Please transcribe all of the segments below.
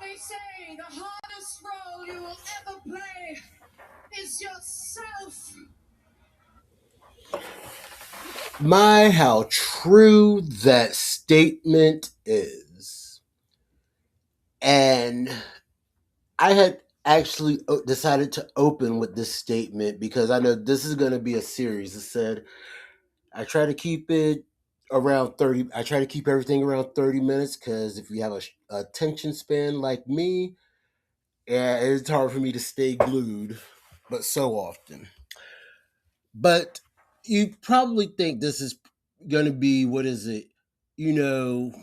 They say the hardest role you will ever play is yourself. My, how true that statement is. And I had actually decided to open with this statement because I know this is going to be a series. It said, I try to keep it around 30. I try to keep everything around 30 minutes because if you have a attention span like me, yeah, it's hard for me to stay glued, but so often. But you probably think this is going to be, what is it? You know,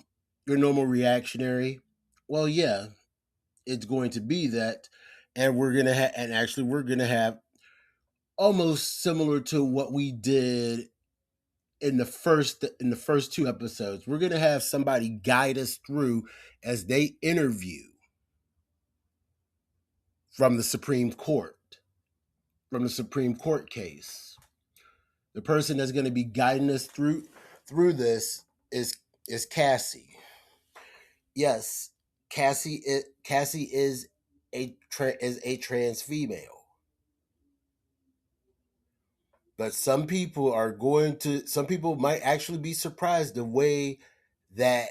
your normal reactionary. Well, yeah, it's going to be that. And we're going to have, and actually, we're going to have almost similar to what we did in the first two episodes. We're going to have somebody guide us through as they interview from the Supreme Court, from the Supreme Court case. The person that's going to be guiding us through this is Cassie. Yes, Cassie is a trans female. But some people might actually be surprised the way that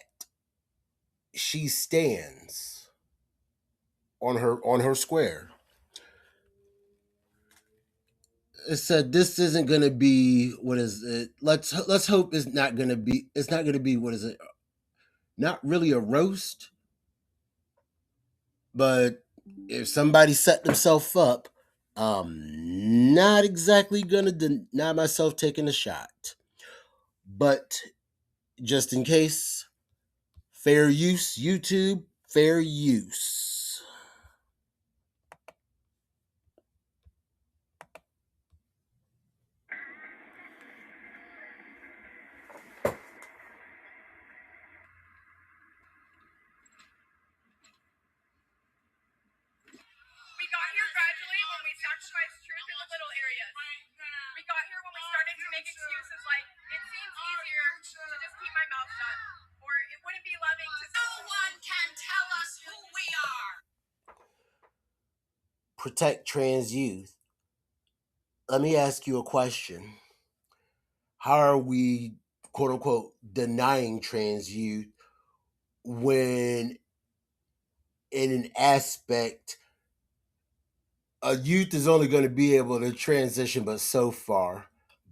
she stands on her square. It said this isn't going to be, what is it? Let's hope it's not going to be, what is it? Not really a roast, but if somebody set themselves up, I'm not exactly going to deny myself taking a shot. But just in case, fair use, YouTube, fair use. We got here gradually when we sacrificed truth in the little areas. We got here when we started to make excuses like, it seems easier to just keep my mouth shut. Or it wouldn't be loving to... No one can tell us who we are. Protect trans youth. Let me ask you a question. How are we, quote unquote, denying trans youth when, in an aspect, a youth is only going to be able to transition but so far?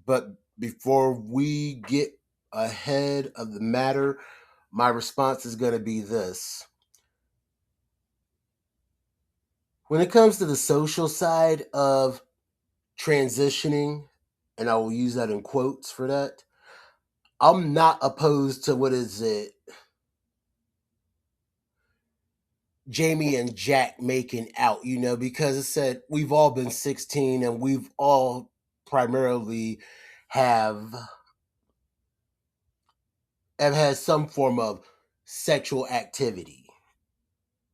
But before we get ahead of the matter, my response is going to be this. When it comes to the social side of transitioning, and I will use that in quotes for that, I'm not opposed to, what is it, Jamie and Jack making out, because it said we've all been 16 and we've all primarily have had some form of sexual activity.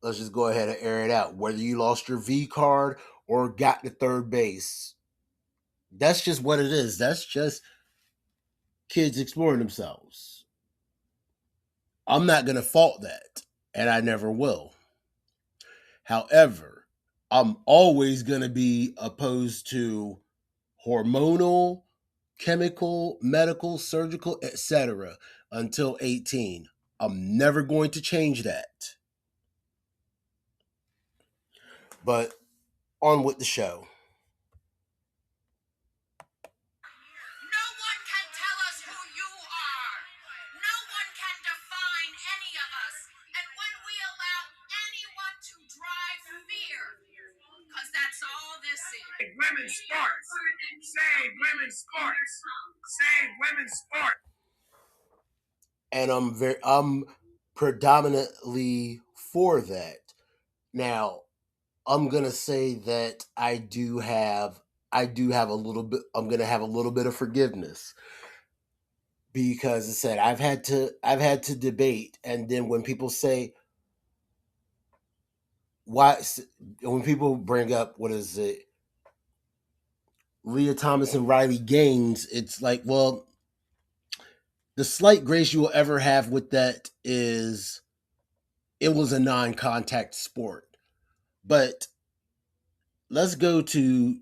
Let's just go ahead and air it out. Whether you lost your V card or got to third base, that's just what it is. That's just kids exploring themselves. I'm not going to fault that, and I never will. However, I'm always going to be opposed to hormonal, chemical, medical, surgical, etc. until 18. I'm never going to change that. But on with the show. No one can tell us who you are. No one can define any of us. And when we allow anyone to drive fear, because that's all this is. Women's sports. Save women's sports. Save women's sports. And I'm predominantly for that. Now, I'm gonna say that I do have a little bit. I'm gonna have a little bit of forgiveness because I said I've had to debate, and then when people say why, when people bring up, what is it, Leah Thomas and Riley Gaines, it's like, well, the slight grace you will ever have with that is it was a non-contact sport. But let's go to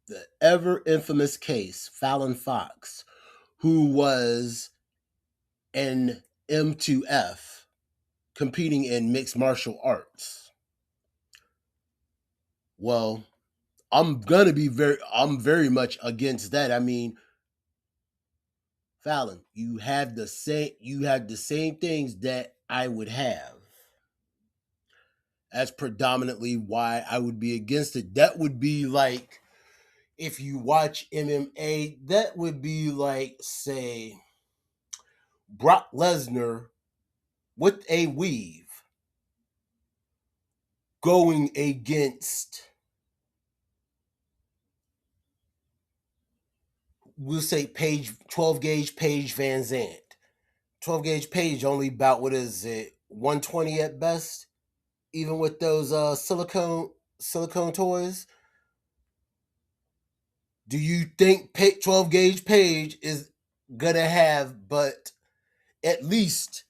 the ever infamous case, Fallon Fox, who was an M2F competing in mixed martial arts. Well, I'm very much against that. I mean, Fallon, you have the same things that I would have. That's predominantly why I would be against it. That would be like if you watch MMA, that would be like, say, Brock Lesnar with a weave going against, we'll say, Page 12 gauge Paige Van Zant. 12 gauge Paige only about, what is it, 120 at best, even with those silicone toys. Do you think 12 gauge Paige is gonna have but at least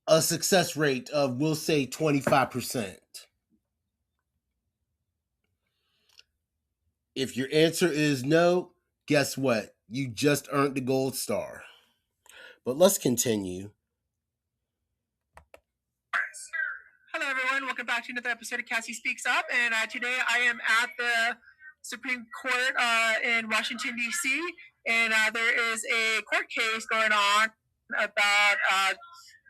a success rate of, we'll say, 25%? If your answer is no, guess what? You just earned the gold star. But let's continue. Hello, everyone. Welcome back to another episode of Cassie Speaks Up. And today I am at the Supreme Court in Washington, D.C. And there is a court case going on about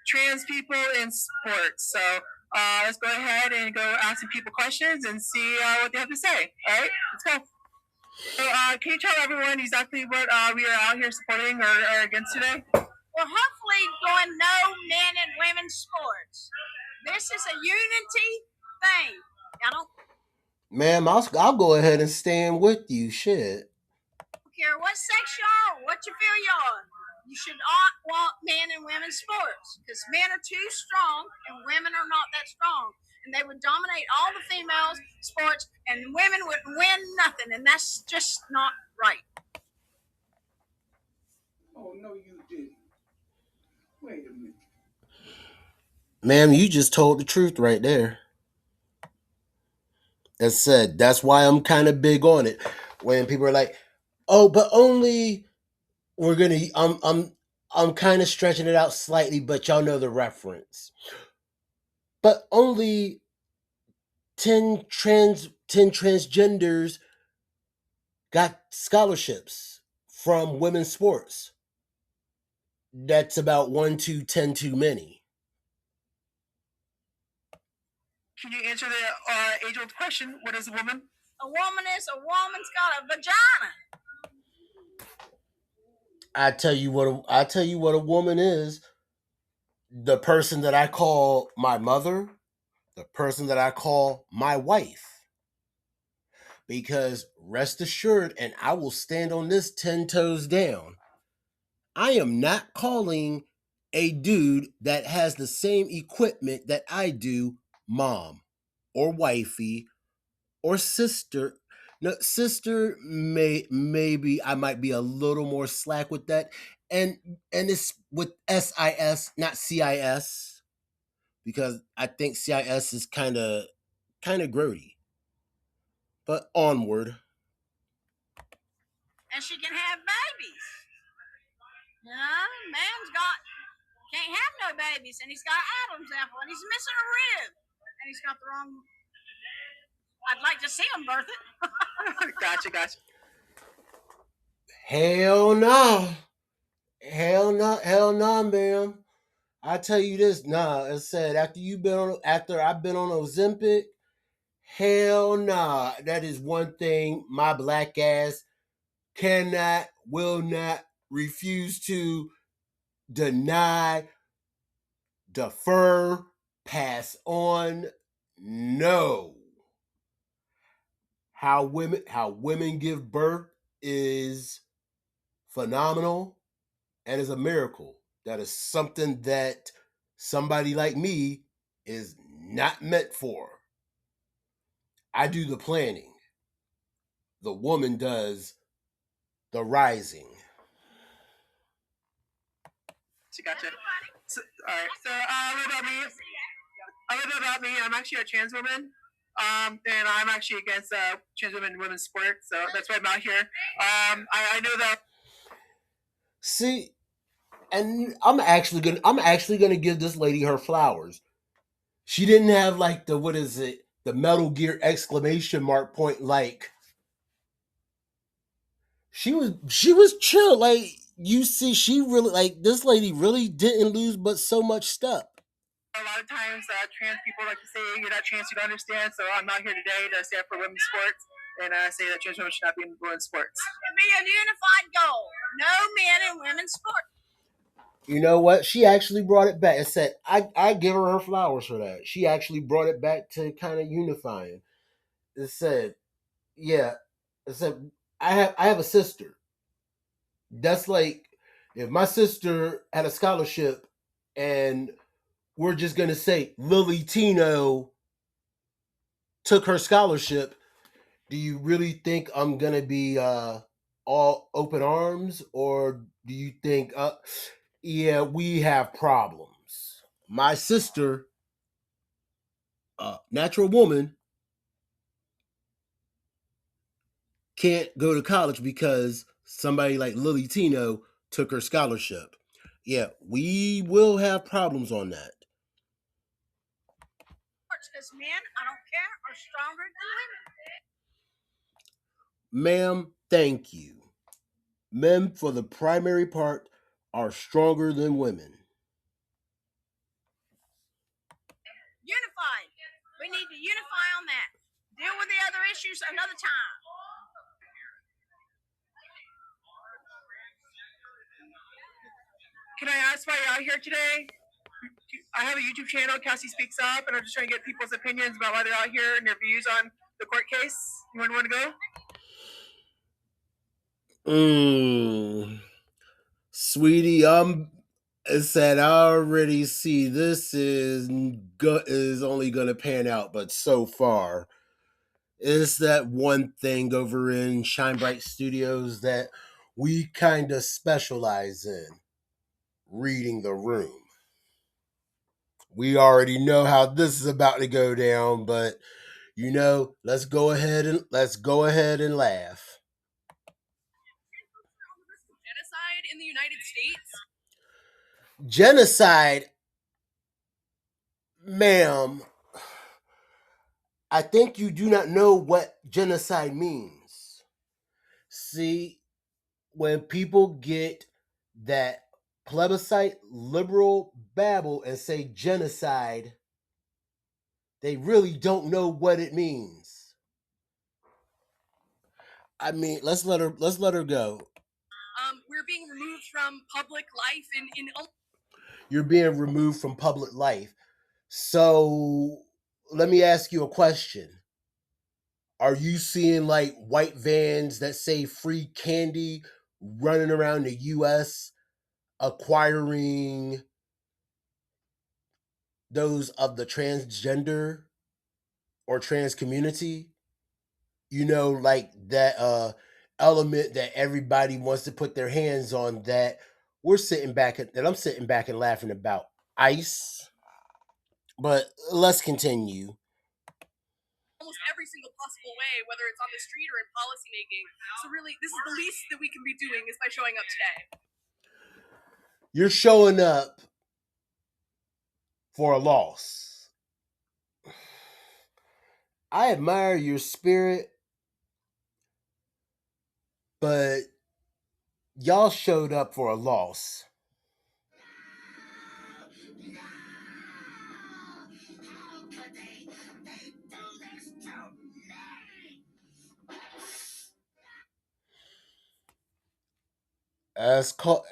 trans people in sports. So let's go ahead and go ask some people questions and see what they have to say. All right, let's go. So, can you tell everyone exactly what we are out here supporting or against today? Well, hopefully going no men and women's sports. This is a unity thing. I don't Ma'am, I'll go ahead and stand with you. Shit. care what sex you are, what you feel you are. You should not want men and women's sports because men are too strong and women are not that strong. And they would dominate all the females' sports and women would win nothing. And that's just not right. Oh, no, you didn't. Wait a minute. Ma'am, you just told the truth right there. As said, that's why I'm kind of big on it. When people are like, "Oh, but only we're gonna," I'm kind of stretching it out slightly, but y'all know the reference. But only 10 transgenders got scholarships from women's sports. That's about 1 to 10 too many. Can you answer the age-old question? What is a woman? A woman's got a vagina. I tell you what a woman is. The person that I call my mother, the person that I call my wife. Because rest assured, and I will stand on this 10 toes down, I am not calling a dude that has the same equipment that I do mom or wifey or sister. No, sister, maybe I might be a little more slack with that. And it's with SIS, not CIS, because I think CIS is kind of grody. But onward. And she can have babies. Man's can't have no babies, and he's got Adam's apple, and he's missing a rib, and he's got the wrong. I'd like to see him birth it. Gotcha. Hell no. Hell no, ma'am. I tell you this, nah, it said after I've been on Ozempic, hell nah. That is one thing my black ass cannot, will not, refuse to deny, defer, pass on. No. How women give birth is phenomenal and is a miracle. That is something that somebody like me is not meant for. I do the planning. The woman does the rising. Gotcha. All right. So a little about me. A little bit about me. I'm actually a trans woman. And I'm actually against trans women in women's sports, so that's why I'm out here. I know that. See, and I'm actually gonna give this lady her flowers. She didn't have like the what is it, the Metal Gear exclamation mark point. Like she was chill. Like you see, she really like this lady really didn't lose but so much stuff. A lot of times, trans people like to say you're not trans, you don't understand. So I'm out here today to stand for women's sports and say that trans women should not be in women's sports. And be a unified goal. No men in women's sports. You know what? She actually brought it back and said, I give her flowers for that. She actually brought it back to kind of unifying. It said, yeah, it said, I have a sister. That's like if my sister had a scholarship and we're just gonna say Lily Tino took her scholarship, do you really think I'm gonna be all open arms, or do you think yeah, we have problems? My sister, natural woman, can't go to college because somebody like Lily Tino took her scholarship. Yeah, we will have problems on that. Because men, I don't care, are stronger than women. Ma'am, thank you. Men, for the primary part, are stronger than women. Unified. We need to unify on that. Deal with the other issues another time. Can I ask why you're out here today? I have a YouTube channel, Cassie Speaks Up, and I'm just trying to get people's opinions about why they're out here and their views on the court case. You want to go? Sweetie, I said I already see this is only gonna pan out, but so far, it's that one thing over in Shine Bright Studios that we kind of specialize in reading the room. We already know how this is about to go down, but let's go ahead and laugh. Genocide in the United States? Genocide, ma'am. I think you do not know what genocide means. See, when people get that plebiscite liberal babble and say genocide, they really don't know what it means. I mean, let's let her go. We're being removed from public life in You're being removed from public life. So let me ask you a question. Are you seeing like white vans that say free candy running around the US acquiring those of the transgender or trans community? Like that element that everybody wants to put their hands on, that I'm sitting back and laughing about ICE. But let's continue. almost every single possible way, whether it's on the street or in policymaking. So really, this is the least that we can be doing is by showing up today. You're showing up for a loss. I admire your spirit, but y'all showed up for a loss. As called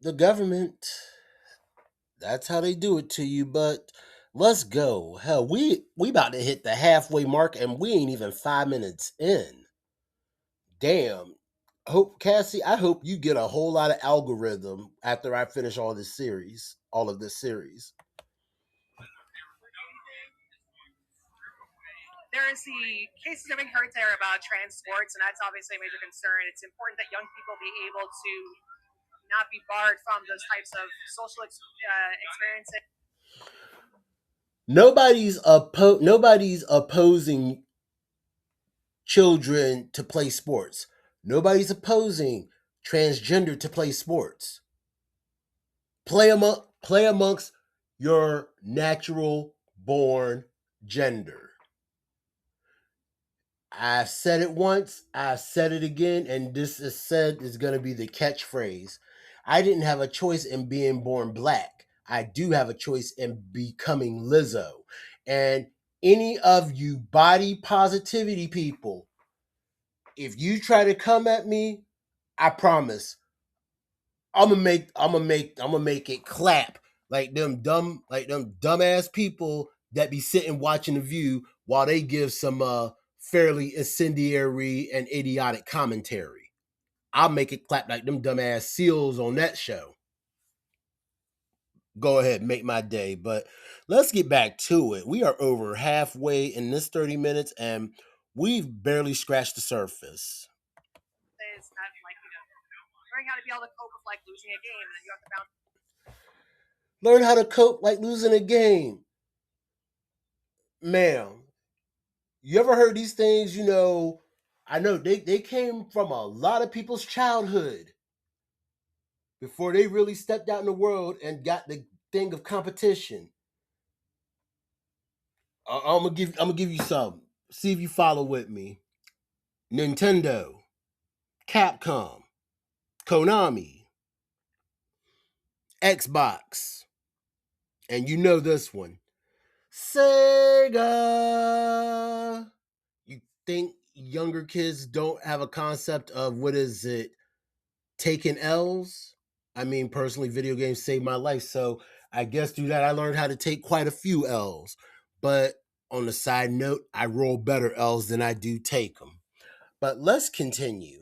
the government. That's how they do it to you. But let's go. Hell, we about to hit the halfway mark, and we ain't even 5 minutes in. Damn. Hope Cassie, I hope you get a whole lot of algorithm after I finish all of this series. There is the cases having heard there about trans sports, and that's obviously a major concern. It's important that young people be able to not be barred from those types of social experiences. Nobody's opposing children to play sports. Nobody's opposing transgender to play sports. Play amongst your natural born gender. I said it once, I said it again, and this is going to be the catchphrase. I didn't have a choice in being born black. I do have a choice in becoming Lizzo. And any of you body positivity people, if you try to come at me, I promise I'm gonna make it clap like them dumbass people that be sitting watching the View while they give some fairly incendiary and idiotic commentary. I'll make it clap like them dumbass seals on that show. Go ahead, make my day. But let's get back to it. We are over halfway in this 30 minutes and we've barely scratched the surface. It's not like, learning how to be able to cope with like losing a game, and then you have to bounce. Learn how to cope like losing a game. Ma'am, you ever heard these things? I know they came from a lot of people's childhood before they really stepped out in the world and got the thing of competition. I'm gonna give you some. See if you follow with me. Nintendo, Capcom, Konami, Xbox, and you know this one, Sega. You think younger kids don't have a concept of what is it? Taking L's. I mean, personally, video games saved my life. So I guess through that, I learned how to take quite a few L's. But on the side note, I roll better L's than I do take them. But let's continue.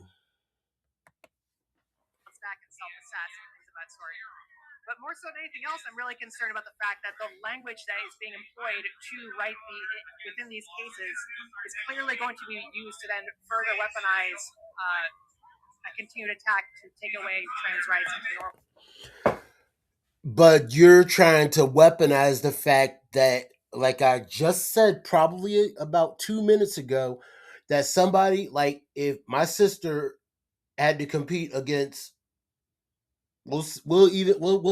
Back and self-assess and things of that sort. But more so than anything else, I'm really concerned about the fact that the language that is being employed to write within these cases is clearly going to be used to then further weaponize a continued attack to take away trans rights into normal. But you're trying to weaponize the fact that, like I just said probably about 2 minutes ago, that somebody, like, if my sister had to compete against, we'll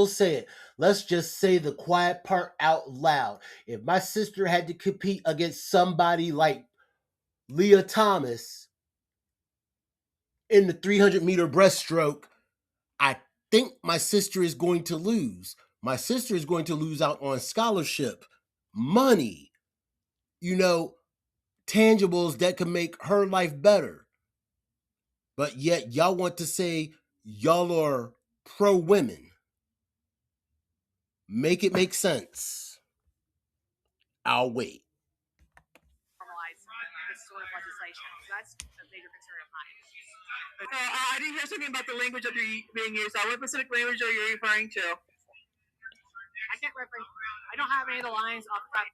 say it. Let's just say the quiet part out loud. If my sister had to compete against somebody like Leah Thomas in the 300-meter breaststroke, I think my sister is going to lose. My sister is going to lose out on scholarship, money, tangibles that could make her life better. But yet y'all want to say y'all are pro women. Make it make sense. I'll wait. Normalize this sort of legislation. So that's a major concern of mine. I didn't hear something about the language that you're being used. What specific language are you referring to? I don't have any of the lines off the top.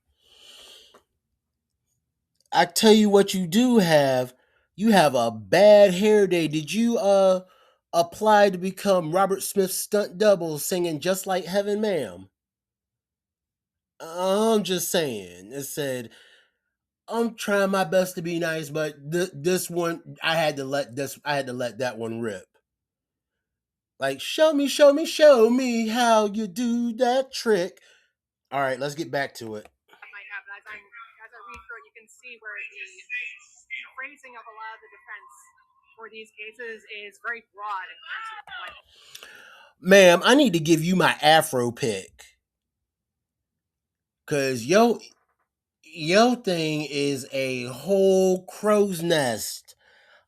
I tell you what you do have. You have a bad hair day. Did you apply to become Robert Smith's stunt double singing Just Like Heaven, Ma'am? I'm just saying. It said, I'm trying my best to be nice, but this one I had to let that one rip. Like, show me how you do that trick. All right, let's get back to it. Might happen. As I read through it, you can see where the phrasing of a lot of the defense for these cases is very broad in terms of Ma'am, I need to give you my Afro pick. Cause yo thing is a whole crow's nest.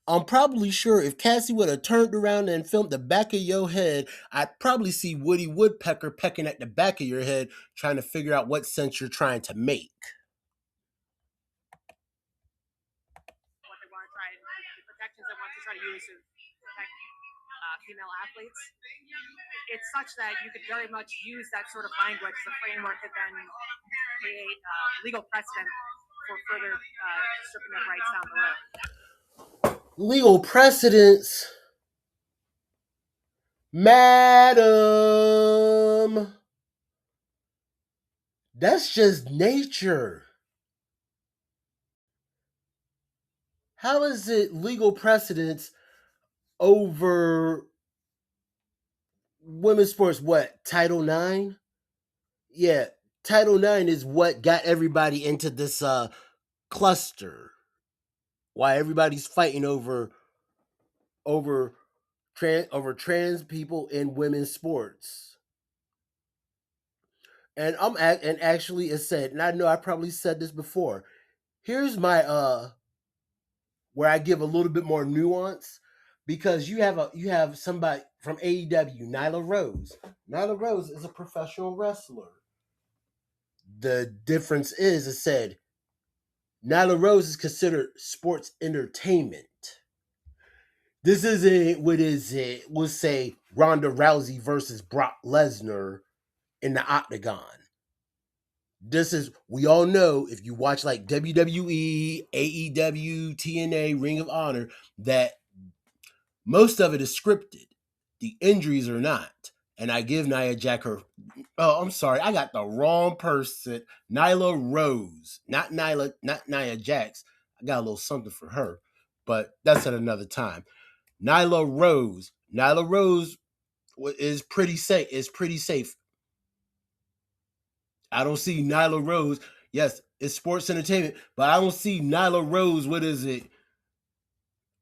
I'm probably sure if Cassie would have turned around and filmed the back of your head, I'd probably see Woody Woodpecker pecking at the back of your head, trying to figure out what sense you're trying to make. What they want to try, the protections they want to try to use to protect female athletes. It's such that you could very much use that sort of language as a framework to then create legal precedent for further stripping of rights down the road. Legal precedents Madam, that's just nature. How is it legal precedence over women's sports? What, Title Nine? Yeah, Title Nine is what got everybody into this cluster. Why everybody's fighting over trans people in women's sports. And actually it said, and I know I probably said this before. Here's my where I give a little bit more nuance because you have somebody from AEW, Nyla Rose. Nyla Rose is a professional wrestler. The difference is, it said Nyla Rose is considered sports entertainment. This isn't what is it? We'll say Ronda Rousey versus Brock Lesnar in the octagon. This is, we all know, if you watch like WWE, AEW, TNA, Ring of Honor, that most of it is scripted. The injuries are not. And I give Nia Jax her. Oh, I'm sorry, I got the wrong person. Nyla Rose, not Nyla, not Nia Jax. I got a little something for her, but that's at another time. Nyla Rose. Nyla Rose is pretty safe. Is pretty safe. I don't see Nyla Rose. Yes, it's sports entertainment, but I don't see Nyla Rose. What is it?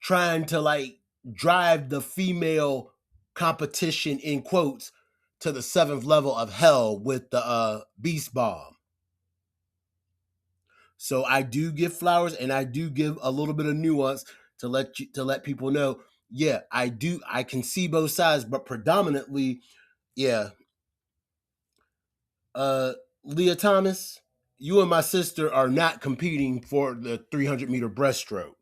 Trying to like drive the female competition in quotes to the seventh level of hell with the beast bomb. So I do give flowers and I do give a little bit of nuance to let people know. Yeah, I do. I can see both sides, but predominantly, yeah. Uh, Leah Thomas, you and my sister are not competing for the 300-meter breaststroke.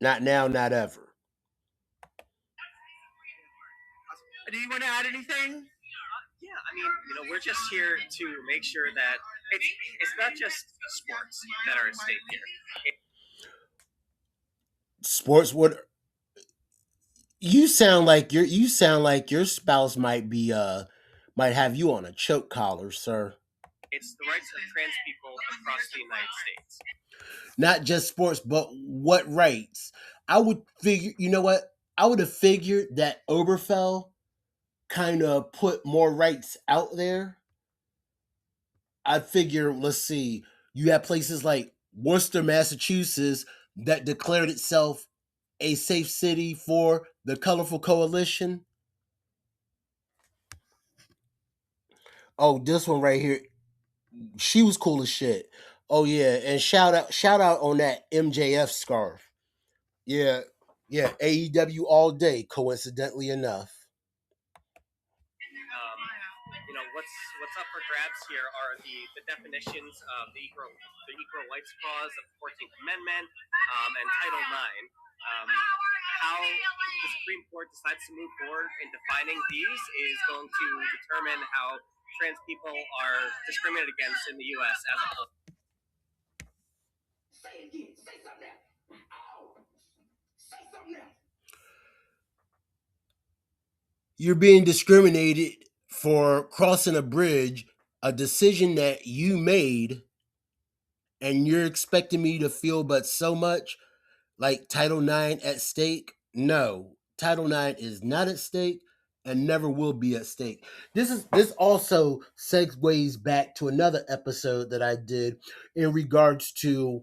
Not now, not ever. Do you want to add anything? Yeah, I mean, we're just here to make sure that it's not just sports that are at stake here. Sports would you sound like your spouse might be might have you on a choke collar, sir. It's the rights of trans people across the United States. Not just sports, but what rights? I would figure, you know what? I would have figured that Oberfell kind of put more rights out there. I figure, let's see, you have places like Worcester, Massachusetts that declared itself a safe city for the Colorful Coalition. Oh, this one right here, she was cool as shit. Oh yeah, and shout out on that MJF scarf. Yeah, yeah, AEW all day. Coincidentally enough, What's up for grabs here are the definitions of the equal rights clause of the 14th Amendment and Title IX. How the Supreme Court decides to move forward in defining these is going to determine how trans people are discriminated against in the U.S. as a whole. Say it again. Say something else. Oh. Say something else. you're being discriminated for crossing a bridge, a decision that you made, and you're expecting me to feel but so much like Title IX at stake? No, Title IX is not at stake and never will be at stake. This also segues back to another episode that I did in regards to,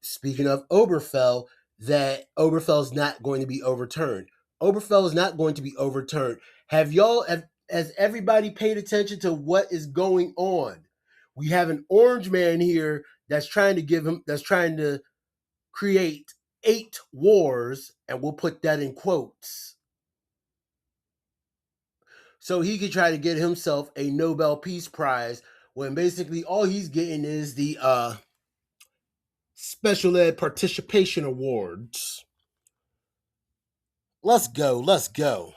speaking of Oberfell, that Oberfell is not going to be overturned. Oberfell is not going to be overturned. Has everybody paid attention to what is going on? We have an orange man here that's trying to create 8 wars, and we'll put that in quotes, so he could try to get himself a Nobel Peace Prize when basically all he's getting is the Special Ed Participation Awards. Let's go, let's go.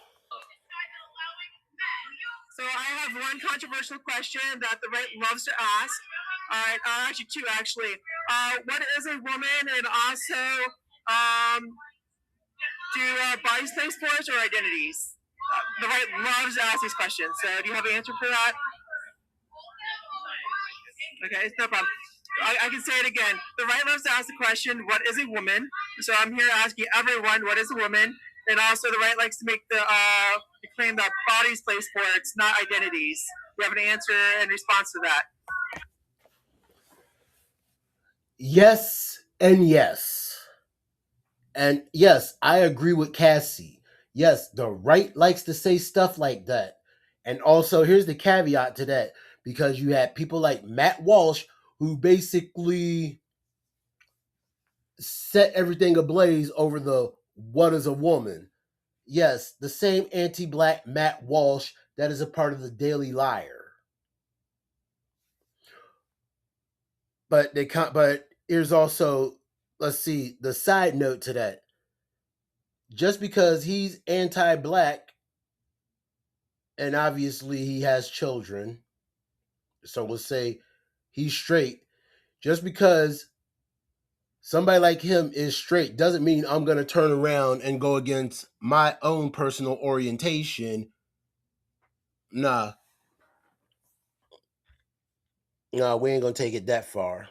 So I have one controversial question that the right loves to ask. All right, actually two actually. What is a woman, and also do bodies play sports or identities? The right loves to ask these questions. So do you have an answer for that? Okay, it's no problem. I can say it again. The right loves to ask the question, what is a woman? So I'm here asking everyone, what is a woman? And also the right likes to make the claim that bodies play sports, not identities. Do you have an answer in response to that? Yes and yes. And yes, I agree with Cassie. Yes, the right likes to say stuff like that. And also, here's the caveat to that because you had people like Matt Walsh who basically set everything ablaze over the what is a woman. Yes, the same anti-black Matt Walsh that is a part of the Daily Liar. But here's also, let's see, the side note to that. Just because he's anti-black and obviously he has children, so we'll say he's straight. Just because somebody like him is straight doesn't mean I'm going to turn around and go against my own personal orientation. Nah, nah, we ain't going to take it that far.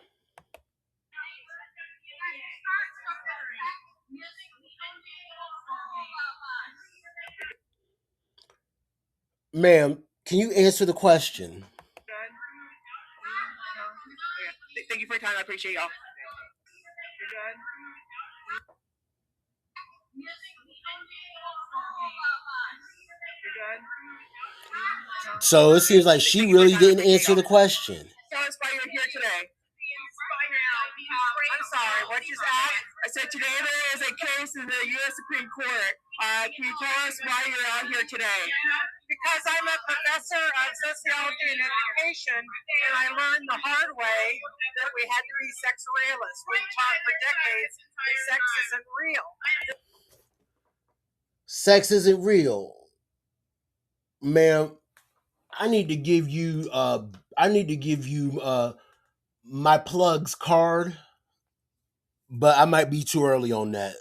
Ma'am, can you answer the question? Thank you for your time. I appreciate y'all. You're good? You're good? So it seems like she really didn't answer the question. Tell us why you're here today. I'm sorry, what you said? I said today there is a case in the U.S. Supreme Court. Can you tell us why you're out here today? Because I'm a professor of sociology and education, and I learned the hard way that we had to be sex realists. We've taught for decades that sex isn't real. Sex isn't real. Ma'am, I need to give you my plugs card, but I might be too early on that.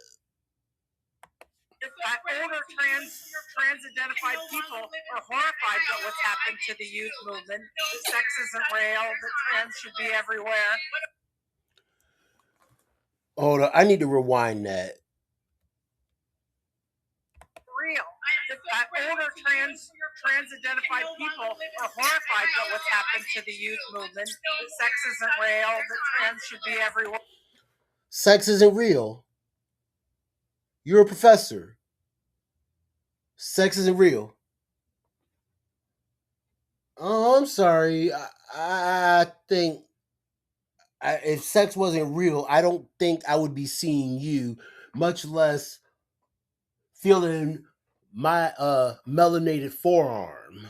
Older trans-identified people are horrified at what's happened to the youth movement. That sex isn't real. That trans should be everywhere. Hold on, I need to rewind that. Real. Older trans-identified people are horrified at what's happened to the youth movement. That sex isn't real. That trans should be everywhere. Sex isn't real. You're a professor. Sex isn't real. Oh, I'm sorry. I think if sex wasn't real, I don't think I would be seeing you, much less feeling my melanated forearm.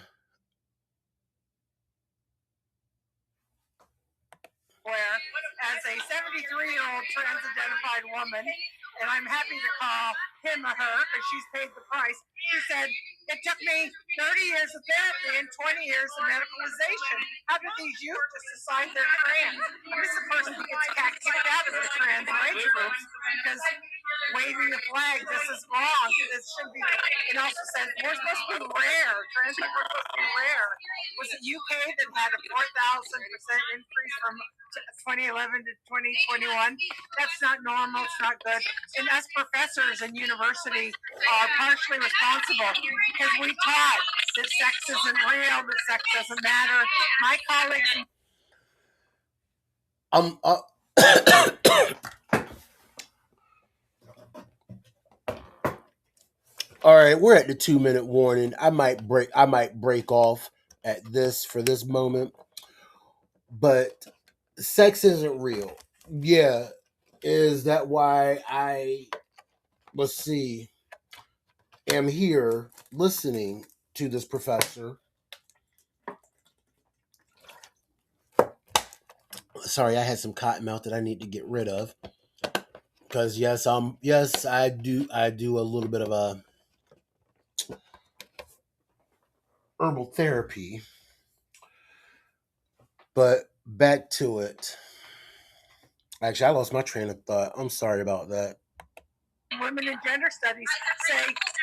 Where, as a 73-year-old trans-identified woman, and I'm happy to call him or her because she's paid the price, she said, it took me 30 years of therapy and 20 years of medicalization. How did these youth just decide they're trans? This is the person who gets kicked out of the trans rights groups because waving the flag, this is wrong. This shouldn't be. It also says we're supposed to be rare. Trans people are supposed to be rare. Was it UK that had a 4,000% increase from 2011 to 2021? That's not normal. It's not good. And us professors in university are partially responsible because we taught that sex isn't real, that sex doesn't matter. My colleagues. All right, we're at the 2-minute warning. I might break off at this for this moment. But sex isn't real. Yeah. Is that why let's see, am here listening to this professor? Sorry, I had some cotton mouth that I need to get rid of. Because yes, I do a little bit of a herbal therapy. But back to it. Actually, I lost my train of thought. I'm sorry about that. Women in gender studies say